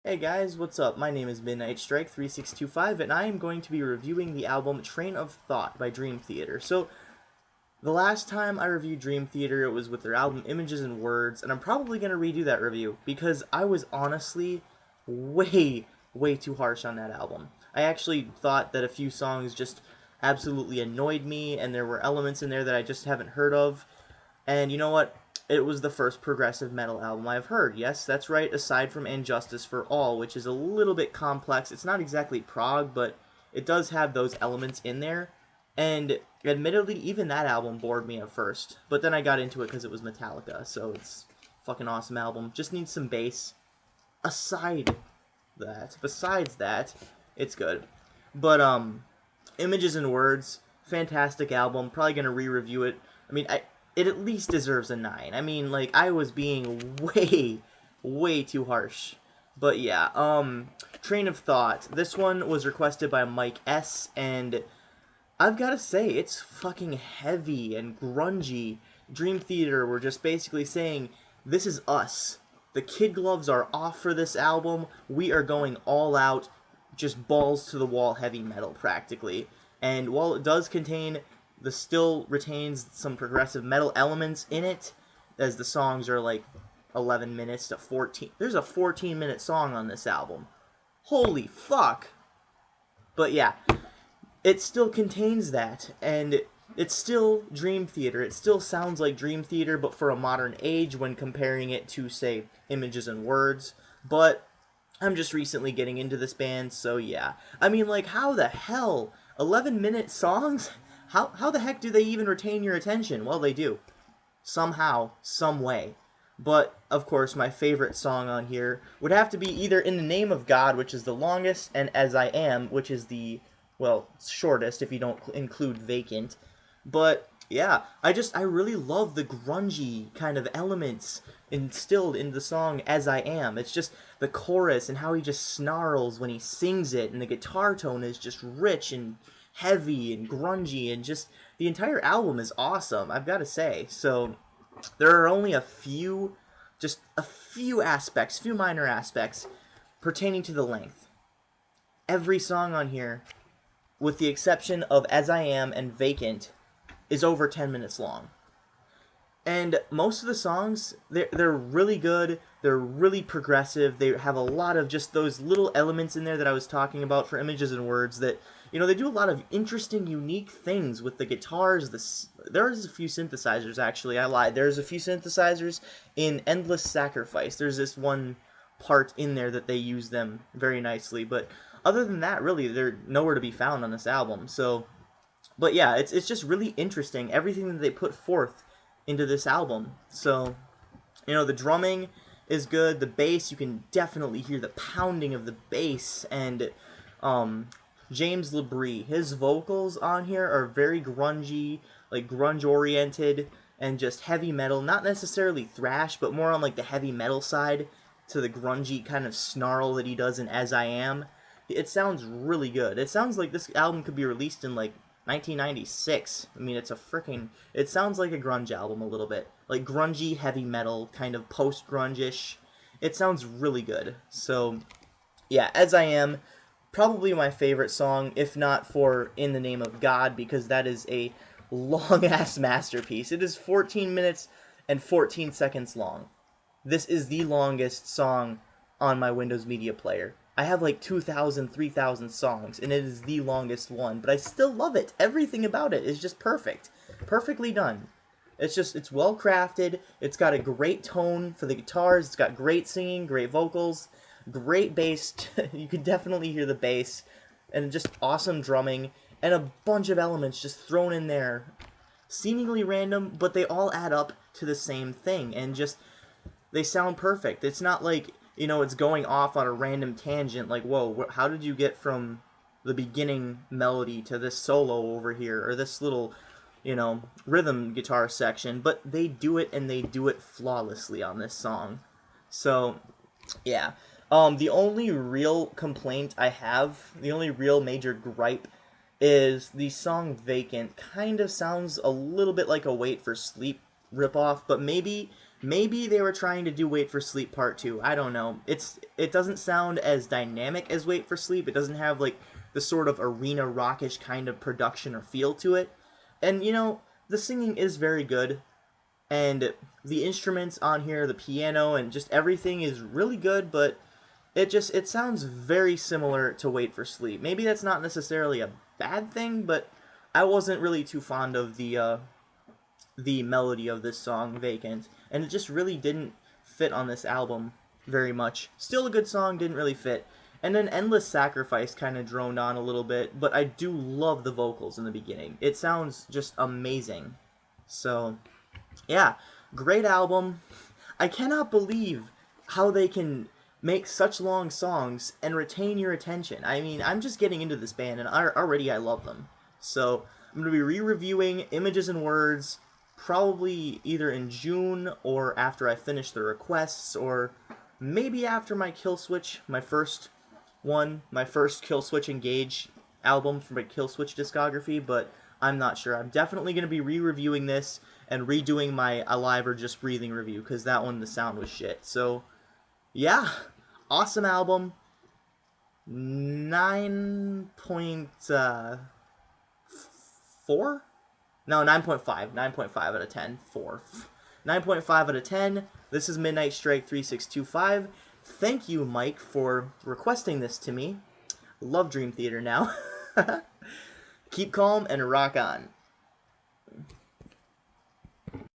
Hey guys, what's up? My name is Midnight Strike 3625 and I am going to be reviewing the album Train of Thought by Dream Theater. So, the last time I reviewed Dream Theater, it was with their album Images and Words, and I'm probably going to redo that review because I was honestly way too harsh on that album. I actually thought that a few songs just absolutely annoyed me, and there were elements in there that I just haven't heard of. And you know what? It was the first progressive metal album I've heard. Yes, that's right, aside from And Justice for All, which is a little bit complex. It's not exactly prog, but it does have those elements in there. And admittedly, even that album bored me at first. But then I got into it because it was Metallica, so it's a fucking awesome album. Just needs some bass. Besides that, it's good. But, Images and Words, fantastic album. Probably gonna re-review it. I mean, it at least deserves a 9. I mean, like, I was being way too harsh. But yeah, Train of Thought. This one was requested by Mike S, and I've gotta say, it's fucking heavy and grungy. Dream Theater were just basically saying, this is us. The kid gloves are off for this album. We are going all out, just balls to the wall heavy metal, practically. And while it does contain still retains some progressive metal elements in it, as the songs are like 11 minutes to 14. There's a 14-minute song on this album. Holy fuck! But yeah, it still contains that, and it's still Dream Theater. It still sounds like Dream Theater, but for a modern age when comparing it to, say, Images and Words. But I'm just recently getting into this band, so yeah. I mean, like, how the hell? 11-minute songs? How the heck do they even retain your attention? Well, they do. Somehow, some way. But, of course, my favorite song on here would have to be either In the Name of God, which is the longest, and As I Am, which is the, well, shortest if you don't include Vacant. But, yeah, I really love the grungy kind of elements instilled in the song As I Am. It's just the chorus and how he just snarls when he sings it, and the guitar tone is just rich and heavy and grungy, and just the entire album is awesome, I've got to say. So there are only just a few minor aspects pertaining to the length. Every song on here, with the exception of As I Am and Vacant, is over 10 minutes long. And most of the songs, they're really good, they're really progressive, they have a lot of just those little elements in there that I was talking about for Images and Words that, you know, they do a lot of interesting, unique things with the guitars. There's a few synthesizers, actually, I lied. There's a few synthesizers in Endless Sacrifice. There's this one part in there that they use them very nicely, but other than that, really, they're nowhere to be found on this album. So, but yeah, it's just really interesting, everything that they put forth into this album. So, you know, the drumming is good, the bass, you can definitely hear the pounding of the bass, and James Labrie, his vocals on here are very grungy, like grunge oriented, and just heavy metal, not necessarily thrash, but more on like the heavy metal side to the grungy kind of snarl that he does in As I Am. It sounds really good. It sounds like this album could be released in like 1996. I mean, it sounds like a grunge album a little bit. Like grungy, heavy metal, kind of post-grunge-ish. It sounds really good. So, yeah, As I Am, probably my favorite song, if not for In the Name of God, because that is a long-ass masterpiece. It is 14 minutes and 14 seconds long. This is the longest song on my Windows Media Player. I have like 2,000, 3,000 songs, and it is the longest one, but I still love it. Everything about it is just perfect. Perfectly done. It's well crafted, it's got a great tone for the guitars, it's got great singing, great vocals, great bass, you can definitely hear the bass, and just awesome drumming, and a bunch of elements just thrown in there. Seemingly random, but they all add up to the same thing, and just, they sound perfect. It's not like, you know, it's going off on a random tangent, like, whoa, how did you get from the beginning melody to this solo over here, or this little, you know, rhythm guitar section? But they do it, and they do it flawlessly on this song. So, yeah. The only real complaint I have, the only real major gripe, is the song Vacant kind of sounds a little bit like a Wait for Sleep ripoff, but maybe Maybe they were trying to do Wait for Sleep Part 2. I don't know. It doesn't sound as dynamic as Wait for Sleep. It doesn't have like the sort of arena rockish kind of production or feel to it. And you know, the singing is very good, and the instruments on here, the piano and just everything is really good, but it sounds very similar to Wait for Sleep. Maybe that's not necessarily a bad thing, but I wasn't really too fond of the melody of this song, Vacant, and it just really didn't fit on this album very much. Still a good song, didn't really fit. And then Endless Sacrifice kind of droned on a little bit, but I do love the vocals in the beginning. It sounds just amazing. So, yeah, great album. I cannot believe how they can make such long songs and retain your attention. I mean, I'm just getting into this band, and already I love them. So, I'm going to be re-reviewing Images and Words probably either in June or after I finish the requests, or maybe after my Killswitch, my first Killswitch Engage album from my Killswitch discography, but I'm not sure. I'm definitely going to be re-reviewing this and redoing my Alive or Just Breathing review, because that one, the sound was shit. So, yeah, awesome album. 9.4? No, 9.5. 9.5 out of 10. 4. 9.5 out of 10. This is Midnight Strike 3625. Thank you, Mike, for requesting this to me. Love Dream Theater now. Keep calm and rock on.